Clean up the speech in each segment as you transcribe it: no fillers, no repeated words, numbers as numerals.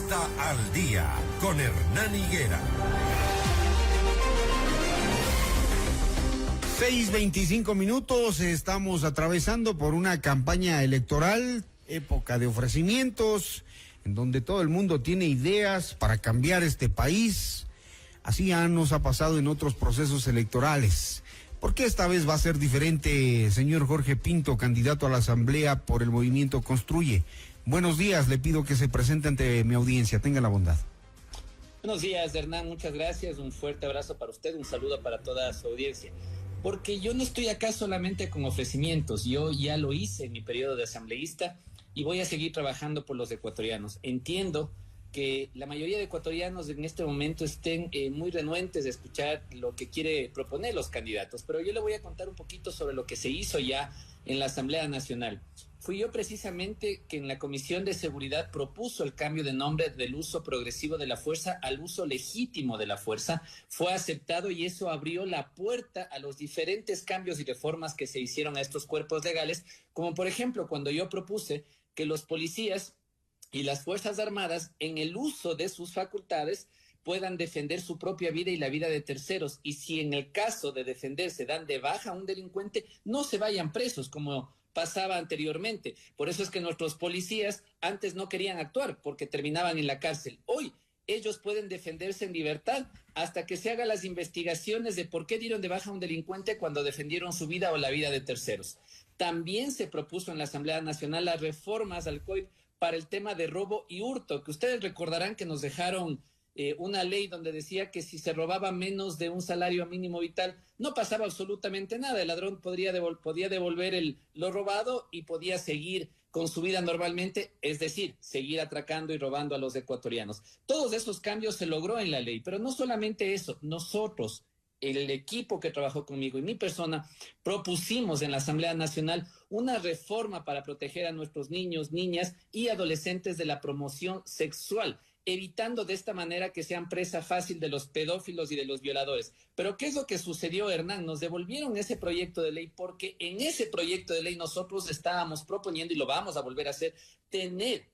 Entrevista al Día con Hernán Higuera. 6:25, estamos atravesando por una campaña electoral, época de ofrecimientos, en donde todo el mundo tiene ideas para cambiar este país. Así ya nos ha pasado en otros procesos electorales. ¿Por qué esta vez va a ser diferente, señor Jorge Pinto, candidato a la Asamblea por el Movimiento Construye? Buenos días, le pido que se presente ante mi audiencia, tenga la bondad. Buenos días, Hernán, muchas gracias, un fuerte abrazo para usted, un saludo para toda su audiencia. Porque yo no estoy acá solamente con ofrecimientos, yo ya lo hice en mi periodo de asambleísta y voy a seguir trabajando por los ecuatorianos. Entiendo que la mayoría de ecuatorianos en este momento estén muy renuentes de escuchar lo que quiere proponer los candidatos, pero yo le voy a contar un poquito sobre lo que se hizo ya en la Asamblea Nacional. Fui yo precisamente que en la Comisión de Seguridad propuso el cambio de nombre del uso progresivo de la fuerza al uso legítimo de la fuerza. Fue aceptado y eso abrió la puerta a los diferentes cambios y reformas que se hicieron a estos cuerpos legales, como por ejemplo cuando yo propuse que los policías y las Fuerzas Armadas en el uso de sus facultades puedan defender su propia vida y la vida de terceros, y si en el caso de defenderse dan de baja a un delincuente, no se vayan presos como pasaba anteriormente. Por eso es que nuestros policías antes no querían actuar porque terminaban en la cárcel. Hoy ellos pueden defenderse en libertad hasta que se hagan las investigaciones de por qué dieron de baja a un delincuente cuando defendieron su vida o la vida de terceros. También se propuso en la Asamblea Nacional las reformas al COIP para el tema de robo y hurto, que ustedes recordarán que nos dejaron una ley donde decía que si se robaba menos de un salario mínimo vital, no pasaba absolutamente nada. El ladrón podía devolver lo robado y podía seguir con su vida normalmente, es decir, seguir atracando y robando a los ecuatorianos. Todos esos cambios se logró en la ley, pero no solamente eso, nosotros, el equipo que trabajó conmigo y mi persona, propusimos en la Asamblea Nacional una reforma para proteger a nuestros niños, niñas y adolescentes de la promoción sexual, evitando de esta manera que sean presa fácil de los pedófilos y de los violadores. Pero ¿qué es lo que sucedió, Hernán? Nos devolvieron ese proyecto de ley porque en ese proyecto de ley nosotros estábamos proponiendo, y lo vamos a volver a hacer, tener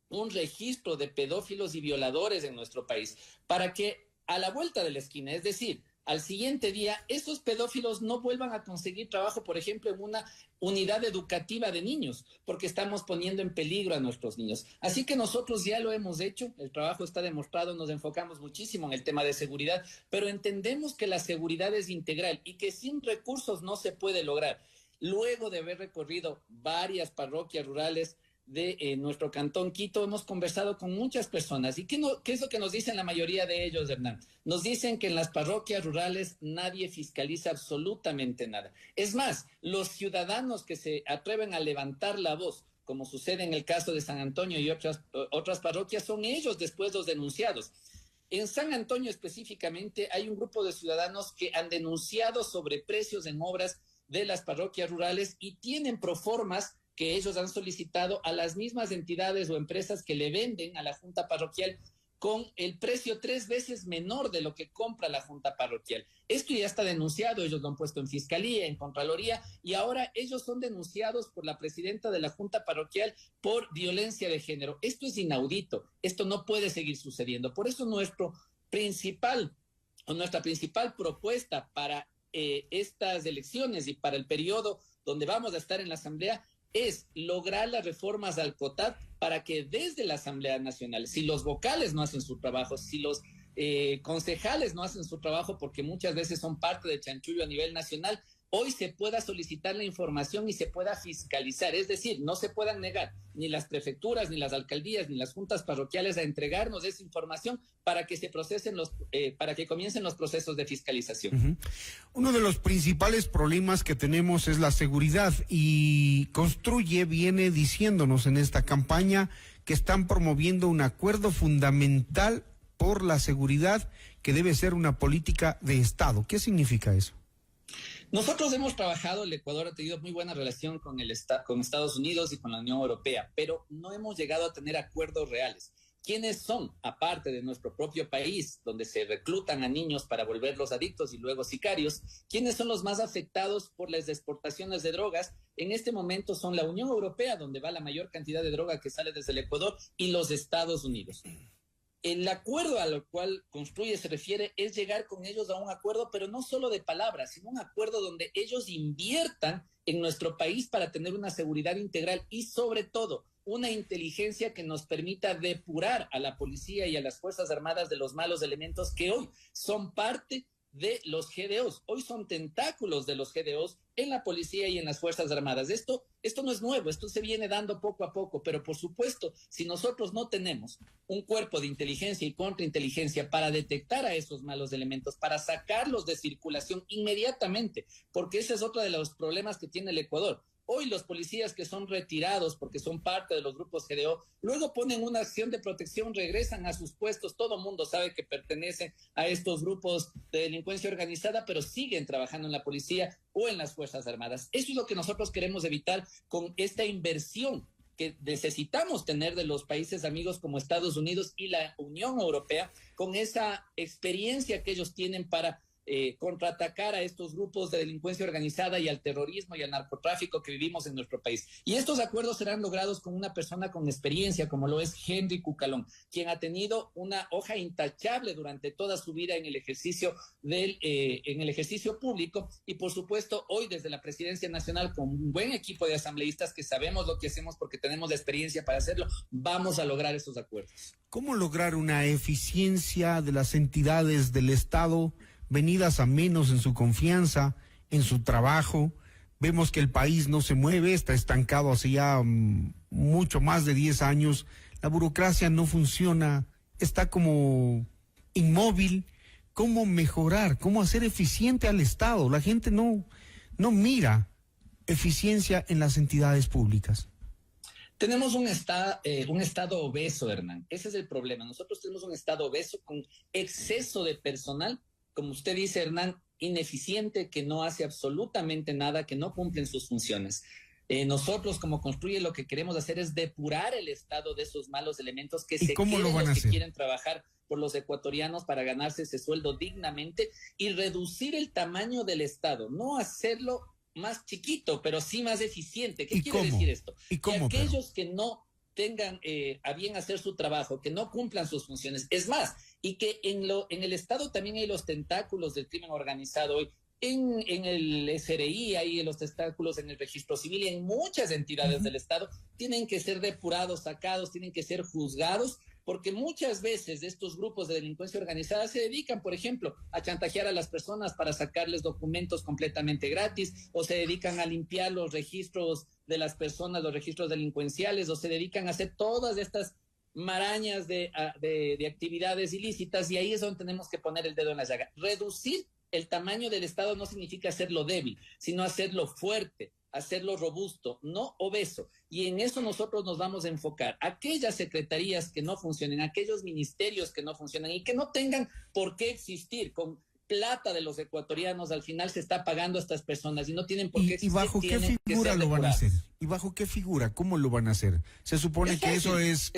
un registro de pedófilos y violadores en nuestro país para que a la vuelta de la esquina, es decir, al siguiente día, esos pedófilos no vuelvan a conseguir trabajo, por ejemplo, en una unidad educativa de niños, porque estamos poniendo en peligro a nuestros niños. Así que nosotros ya lo hemos hecho, el trabajo está demostrado, nos enfocamos muchísimo en el tema de seguridad, pero entendemos que la seguridad es integral y que sin recursos no se puede lograr. Luego de haber recorrido varias parroquias rurales de nuestro cantón Quito, hemos conversado con muchas personas. ¿Y qué es lo que nos dicen la mayoría de ellos, Hernán? Nos dicen que en las parroquias rurales nadie fiscaliza absolutamente nada. Es más, los ciudadanos que se atreven a levantar la voz, como sucede en el caso de San Antonio y otras parroquias, son ellos después los denunciados. En San Antonio específicamente hay un grupo de ciudadanos que han denunciado sobreprecios en obras de las parroquias rurales y tienen proformas que ellos han solicitado a las mismas entidades o empresas que le venden a la Junta Parroquial con el precio 3 veces menor de lo que compra la Junta Parroquial. Esto ya está denunciado, ellos lo han puesto en Fiscalía, en Contraloría, y ahora ellos son denunciados por la presidenta de la Junta Parroquial por violencia de género. Esto es inaudito, esto no puede seguir sucediendo. Por eso nuestra principal propuesta para estas elecciones y para el periodo donde vamos a estar en la Asamblea es lograr las reformas al COTAD para que desde la Asamblea Nacional, si los vocales no hacen su trabajo, si los concejales no hacen su trabajo, porque muchas veces son parte del chanchullo a nivel nacional, hoy se pueda solicitar la información y se pueda fiscalizar, es decir, no se puedan negar ni las prefecturas, ni las alcaldías, ni las juntas parroquiales a entregarnos esa información para que se procesen para que comiencen los procesos de fiscalización. Uh-huh. Uno de los principales problemas que tenemos es la seguridad, y Construye viene diciéndonos en esta campaña que están promoviendo un acuerdo fundamental por la seguridad que debe ser una política de Estado. ¿Qué significa eso? Nosotros hemos trabajado, el Ecuador ha tenido muy buena relación con Estados Unidos y con la Unión Europea, pero no hemos llegado a tener acuerdos reales. ¿Quiénes son, aparte de nuestro propio país, donde se reclutan a niños para volverlos adictos y luego sicarios, quiénes son los más afectados por las exportaciones de drogas? En este momento son la Unión Europea, donde va la mayor cantidad de droga que sale desde el Ecuador, y los Estados Unidos. El acuerdo al cual Construye se refiere es llegar con ellos a un acuerdo, pero no solo de palabras, sino un acuerdo donde ellos inviertan en nuestro país para tener una seguridad integral y sobre todo una inteligencia que nos permita depurar a la policía y a las Fuerzas Armadas de los malos elementos que hoy son parte de los GDOs. Hoy son tentáculos de los GDOs en la policía y en las Fuerzas Armadas. Esto no es nuevo, esto se viene dando poco a poco, pero por supuesto, si nosotros no tenemos un cuerpo de inteligencia y contrainteligencia para detectar a esos malos elementos, para sacarlos de circulación inmediatamente, porque ese es otro de los problemas que tiene el Ecuador. Hoy los policías que son retirados porque son parte de los grupos GDO, luego ponen una acción de protección, regresan a sus puestos, todo el mundo sabe que pertenecen a estos grupos de delincuencia organizada, pero siguen trabajando en la policía o en las Fuerzas Armadas. Eso es lo que nosotros queremos evitar con esta inversión que necesitamos tener de los países amigos como Estados Unidos y la Unión Europea, con esa experiencia que ellos tienen para contraatacar a estos grupos de delincuencia organizada y al terrorismo y al narcotráfico que vivimos en nuestro país. Y estos acuerdos serán logrados con una persona con experiencia, como lo es Henry Cucalón, quien ha tenido una hoja intachable durante toda su vida en el ejercicio público, y por supuesto hoy desde la Presidencia Nacional, con un buen equipo de asambleístas que sabemos lo que hacemos porque tenemos la experiencia para hacerlo, vamos a lograr esos acuerdos. ¿Cómo lograr una eficiencia de las entidades del Estado venidas a menos en su confianza, en su trabajo? Vemos que el país no se mueve, está estancado hace ya mucho más de 10 años. La burocracia no funciona, está como inmóvil. ¿Cómo mejorar? ¿Cómo hacer eficiente al Estado? La gente no mira eficiencia en las entidades públicas. Tenemos un estado obeso, Hernán. Ese es el problema. Nosotros tenemos un estado obeso con exceso de personal, como usted dice, Hernán, ineficiente, que no hace absolutamente nada, que no cumplen sus funciones. Nosotros, como Construye, lo que queremos hacer es depurar el Estado de esos malos elementos que se ¿Cómo lo van a los que hacer? quieren trabajar por los ecuatorianos para ganarse ese sueldo dignamente y reducir el tamaño del Estado, no hacerlo más chiquito, pero sí más eficiente. ¿Qué quiere decir esto? ¿Y cómo, que aquellos que no tengan a bien hacer su trabajo, que no cumplan sus funciones, es más, y que en el Estado también hay los tentáculos del crimen organizado hoy, en el SRI, hay los tentáculos en el registro civil y en muchas entidades del Estado, tienen que ser depurados, sacados, tienen que ser juzgados, porque muchas veces estos grupos de delincuencia organizada se dedican, por ejemplo, a chantajear a las personas para sacarles documentos completamente gratis, o se dedican a limpiar los registros de las personas, los registros delincuenciales, o se dedican a hacer todas estas marañas de actividades ilícitas, y ahí es donde tenemos que poner el dedo en la llaga. Reducir el tamaño del Estado no significa hacerlo débil, sino hacerlo fuerte, hacerlo robusto, no obeso. Y en eso nosotros nos vamos a enfocar. Aquellas secretarías que no funcionen, aquellos ministerios que no funcionan y que no tengan por qué existir, con plata de los ecuatorianos, al final se está pagando a estas personas y no tienen por qué existir. ¿Y bajo qué figura lo van a hacer? ¿Y bajo qué figura? ¿Cómo lo van a hacer? Se supone que eso es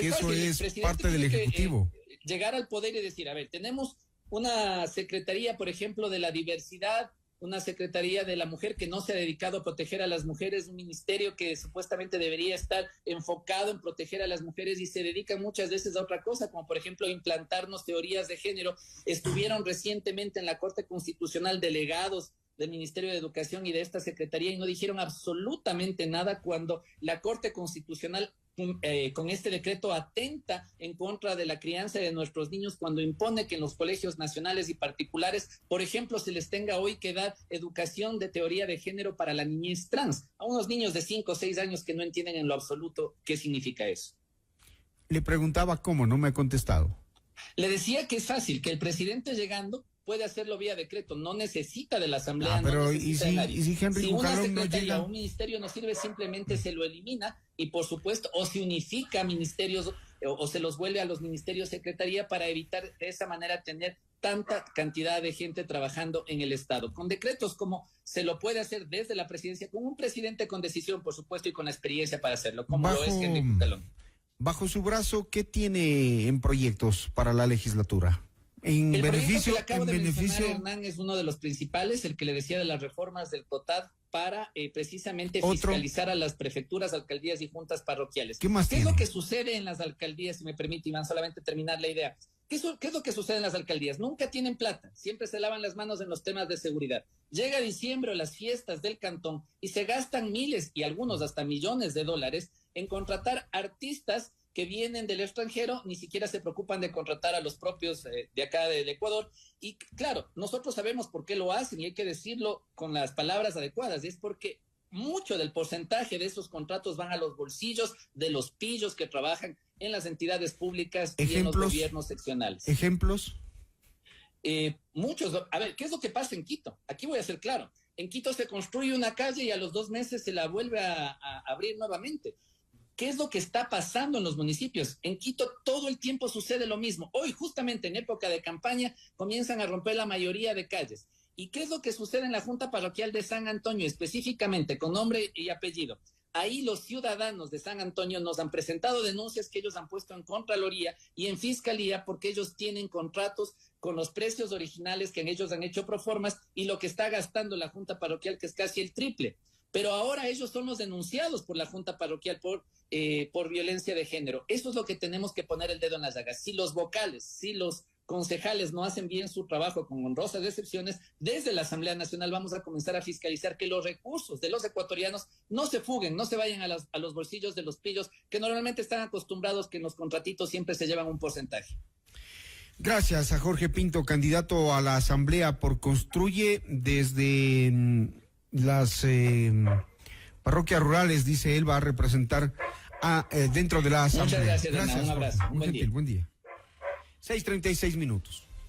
parte del Ejecutivo. Llegar al poder y decir, a ver, tenemos una secretaría, por ejemplo, de la diversidad, una secretaría de la mujer que no se ha dedicado a proteger a las mujeres, un ministerio que supuestamente debería estar enfocado en proteger a las mujeres y se dedica muchas veces a otra cosa, como por ejemplo implantarnos teorías de género. Estuvieron recientemente en la Corte Constitucional delegados del Ministerio de Educación y de esta secretaría y no dijeron absolutamente nada cuando la Corte Constitucional con este decreto atenta en contra de la crianza de nuestros niños cuando impone que en los colegios nacionales y particulares, por ejemplo, se les tenga hoy que dar educación de teoría de género para la niñez trans, a unos niños de 5 o 6 años que no entienden en lo absoluto qué significa eso. Le preguntaba cómo, no me ha contestado. Le decía que es fácil, que el presidente llegando puede hacerlo vía decreto, no necesita de la Asamblea. Pero no ¿y si Henry Cucalón no llega? Un ministerio no sirve, simplemente se lo elimina y por supuesto, o se unifica ministerios o se los vuelve a los ministerios secretaría para evitar de esa manera tener tanta cantidad de gente trabajando en el Estado. Con decretos como se lo puede hacer desde la presidencia, con un presidente con decisión, por supuesto, y con la experiencia para hacerlo, como lo es Henry Cucalón. Bajo su brazo, ¿qué tiene en proyectos para la legislatura? El beneficio que le acabo de mencionar, Hernán, es uno de los principales, el que le decía de las reformas del COTAD para precisamente fiscalizar a las prefecturas, alcaldías y juntas parroquiales. ¿Qué más es lo que sucede en las alcaldías? Si me permite, Iván, solamente terminar la idea. ¿Qué es lo que sucede en las alcaldías? Nunca tienen plata, siempre se lavan las manos en los temas de seguridad. Llega diciembre o las fiestas del cantón y se gastan miles y algunos hasta millones de dólares en contratar artistas que vienen del extranjero, ni siquiera se preocupan de contratar a los propios de acá del Ecuador. Y claro, nosotros sabemos por qué lo hacen y hay que decirlo con las palabras adecuadas, y es porque mucho del porcentaje de esos contratos van a los bolsillos de los pillos que trabajan en las entidades públicas y en los gobiernos seccionales. ¿Ejemplos? Muchos. A ver, ¿qué es lo que pasa en Quito? Aquí voy a ser claro. En Quito se construye una calle y a los 2 meses se la vuelve a abrir nuevamente. ¿Qué es lo que está pasando en los municipios? En Quito todo el tiempo sucede lo mismo. Hoy, justamente en época de campaña, comienzan a romper la mayoría de calles. ¿Y qué es lo que sucede en la Junta Parroquial de San Antonio, específicamente, con nombre y apellido? Ahí los ciudadanos de San Antonio nos han presentado denuncias que ellos han puesto en Contraloría y en Fiscalía porque ellos tienen contratos con los precios originales que ellos han hecho proformas y lo que está gastando la Junta Parroquial, que es casi el triple. Pero ahora ellos son los denunciados por la Junta Parroquial por violencia de género. Eso es lo que tenemos que poner el dedo en las llagas. Si los vocales, si los concejales no hacen bien su trabajo, con honrosas excepciones, desde la Asamblea Nacional vamos a comenzar a fiscalizar que los recursos de los ecuatorianos no se fuguen, no se vayan a los bolsillos de los pillos, que normalmente están acostumbrados que en los contratitos siempre se llevan un porcentaje. Gracias a Jorge Pinto, candidato a la Asamblea por Construye desde las parroquias rurales, dice él, va a representar dentro de la Asamblea. Muchas gracias, Hernán. Un abrazo. Un buen día. Buen día. 6:36 minutos.